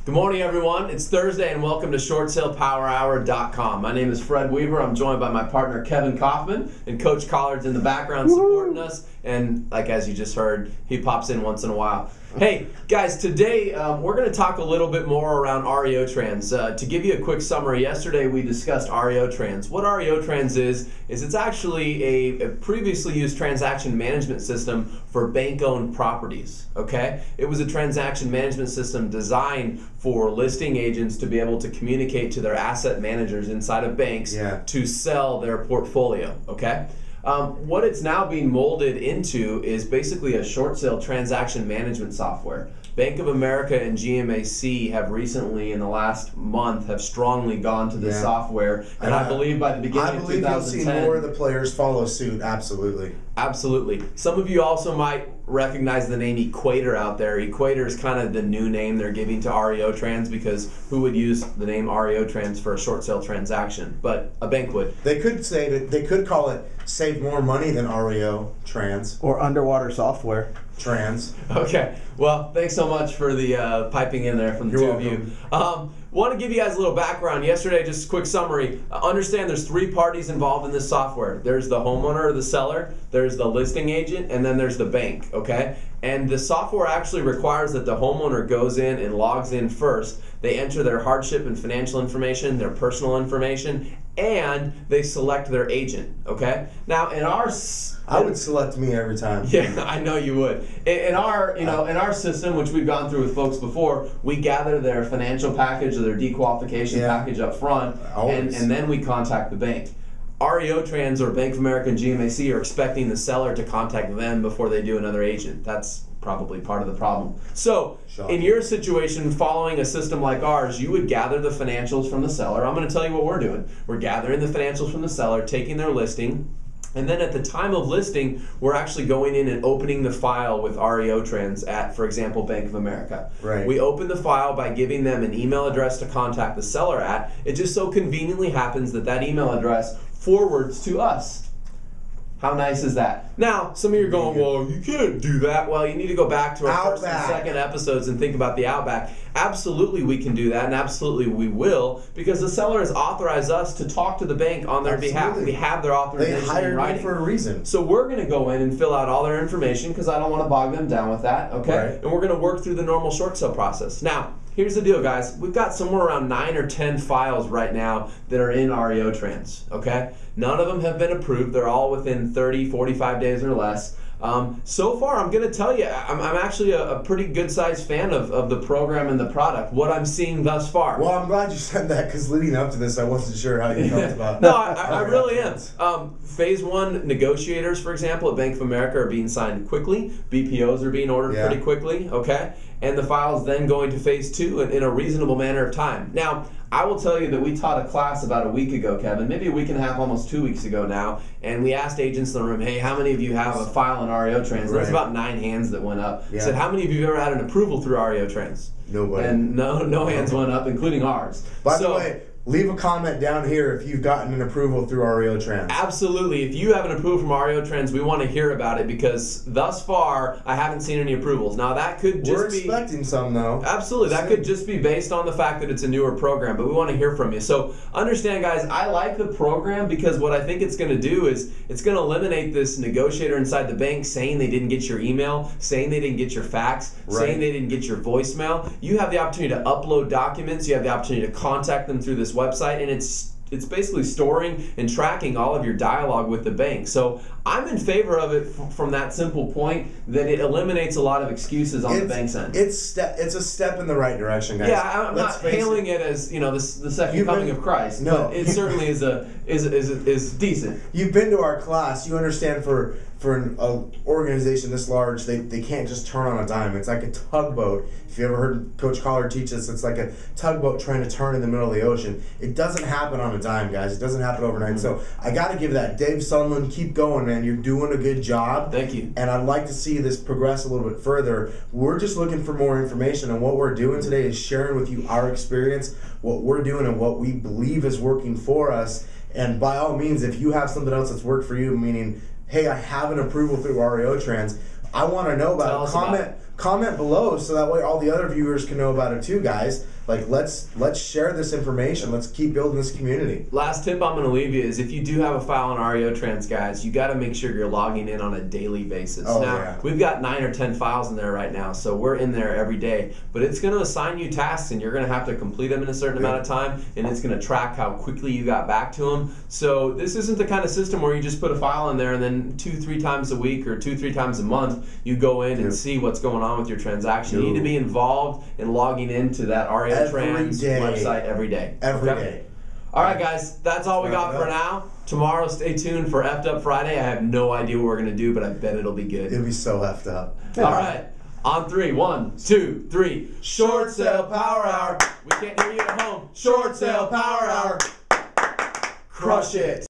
Good morning, everyone. It's Thursday, and welcome to ShortSalePowerHour.com. My name is Fred Weaver. I'm joined by my partner, Kevin Kauffman, and Coach Collard's in the background supporting us. And as you just heard, he pops in once in a while. Hey, guys, today we're going to talk a little bit more around REOTrans. To give you a quick summary, yesterday we discussed REOTrans. What REOTrans is it's actually a previously used transaction management system for bank-owned properties, okay? It was a transaction management system designed for listing agents to be able to communicate to their asset managers inside of banks to sell their portfolio, okay? What it's now being molded into is basically a short sale transaction management software. Bank of America and GMAC have recently, in the last month, have strongly gone to this software, and I believe by the beginning of 2010, you'll see more of the players follow suit. Absolutely. Absolutely. Some of you also might recognize the name Equator out there. Equator is kind of the new name they're giving to REOTrans, because who would use the name REOTrans for a short sale transaction? But a bank would. They could say that they could call it save more money than REOTrans or underwater software. Trans. Okay. Well, thanks so much for the piping in there from the two of you. Want to give you guys a little background. Yesterday, just a quick summary. Understand there's three parties involved in this software. There's the homeowner or the seller, there's the listing agent, and then there's the bank, okay? And the software actually requires that the homeowner goes in and logs in first. They enter their hardship and financial information, their personal information, and they select their agent, okay? Now, in our... I would select me every time. Yeah, I know you would. In our, in our system, which we've gone through with folks before, we gather their financial package or their dequalification package up front, and then we contact the bank. REOTrans or Bank of America and GMAC are expecting the seller to contact them before they do another agent. That's probably part of the problem. So, in your situation, following a system like ours, you would gather the financials from the seller. I'm going to tell you what we're doing. We're gathering the financials from the seller, taking their listing, and then at the time of listing, we're actually going in and opening the file with REOTrans at, for example, Bank of America. Right. We open the file by giving them an email address to contact the seller at. It just so conveniently happens that that email address forwards to us. How nice is that? Now, some of you are going, well, you can't do that. Well, you need to go back to our first and second episodes and think about the Outback. Absolutely we can do that, and absolutely we will, because the seller has authorized us to talk to the bank on their behalf. We have their authorization. They hired me for a reason. So we're going to go in and fill out all their information, because I don't want to bog them down with that, okay? Right. And we're going to work through the normal short sale process. Now, here's the deal, guys. We've got somewhere around 9 or 10 files right now that are in REOTrans, okay? None of them have been approved. They're all within 30, 45 days or less. So far, I'm going to tell you, I'm actually a pretty good-sized fan of the program and the product, what I'm seeing thus far. Well, I'm glad you said that, because leading up to this, I wasn't sure how you felt about it. No, I really am. Phase 1 negotiators, for example, at Bank of America are being signed quickly. BPOs are being ordered pretty quickly, okay? And the file's then going to Phase 2 in a reasonable manner of time. Now, I will tell you that we taught a class about a week ago, Kevin, maybe a week and a half, almost 2 weeks ago now, and we asked agents in the room, hey, how many of you have a file in REOTrans? There's about 9 hands that went up. I said, how many of you have ever had an approval through REOTrans? Nobody. And no hands went up, including ours. By the way, leave a comment down here if you've gotten an approval through REOTrans. Absolutely. If you have an approval from REOTrans, we want to hear about it, because thus far, I haven't seen any approvals. Now, that could just be... We're expecting some, though. Absolutely. That could just be based on the fact that it's a newer program, but we want to hear from you. So, understand, guys, I like the program, because what I think it's going to do is it's going to eliminate this negotiator inside the bank saying they didn't get your email, saying they didn't get your fax, saying they didn't get your voicemail. You have the opportunity to upload documents. You have the opportunity to contact them through this website, and it's basically storing and tracking all of your dialogue with the bank. So I'm in favor of it from that simple point that it eliminates a lot of excuses on the bank's end. It's a step in the right direction, guys. Yeah, I'm not hailing it as the second coming of Christ. No, but it certainly is decent. You've been to our class. You understand for an organization this large, they can't just turn on a dime. It's like a tugboat. If you ever heard Coach Collard teach us, it's like a tugboat trying to turn in the middle of the ocean. It doesn't happen on a dime, guys. It doesn't happen overnight. So I got to give that. Dave Sunland, keep going, man. You're doing a good job. Thank you. And I'd like to see this progress a little bit further. We're just looking for more information, and what we're doing today is sharing with you our experience, what we're doing, and what we believe is working for us. And by all means, if you have something else that's worked for you, meaning, hey, I have an approval through REOTrans, I want to know about it. comment below so that way all the other viewers can know about it too, guys. Like, let's share this information. Let's keep building this community. Last tip I'm going to leave you is if you do have a file on REOTrans, guys, you got to make sure you're logging in on a daily basis. Oh, now, yeah. we've got 9 or 10 files in there right now, so we're in there every day. But it's going to assign you tasks, and you're going to have to complete them in a certain amount of time, and it's going to track how quickly you got back to them. So this isn't the kind of system where you just put a file in there and then 2-3 times a week or 2-3 times a month you go in and see what's going on with your transaction. You need to be involved in logging into that REOTrans website every day. Every day. All right, guys, that's all we got for now. Tomorrow, stay tuned for Effed Up Friday. I have no idea what we're going to do, but I bet it'll be good. It'll be so effed up. All right. On 3, 1, 2, 3. Short Sale Power Hour. We can't hear you at home. Short Sale Power Hour. Crush it.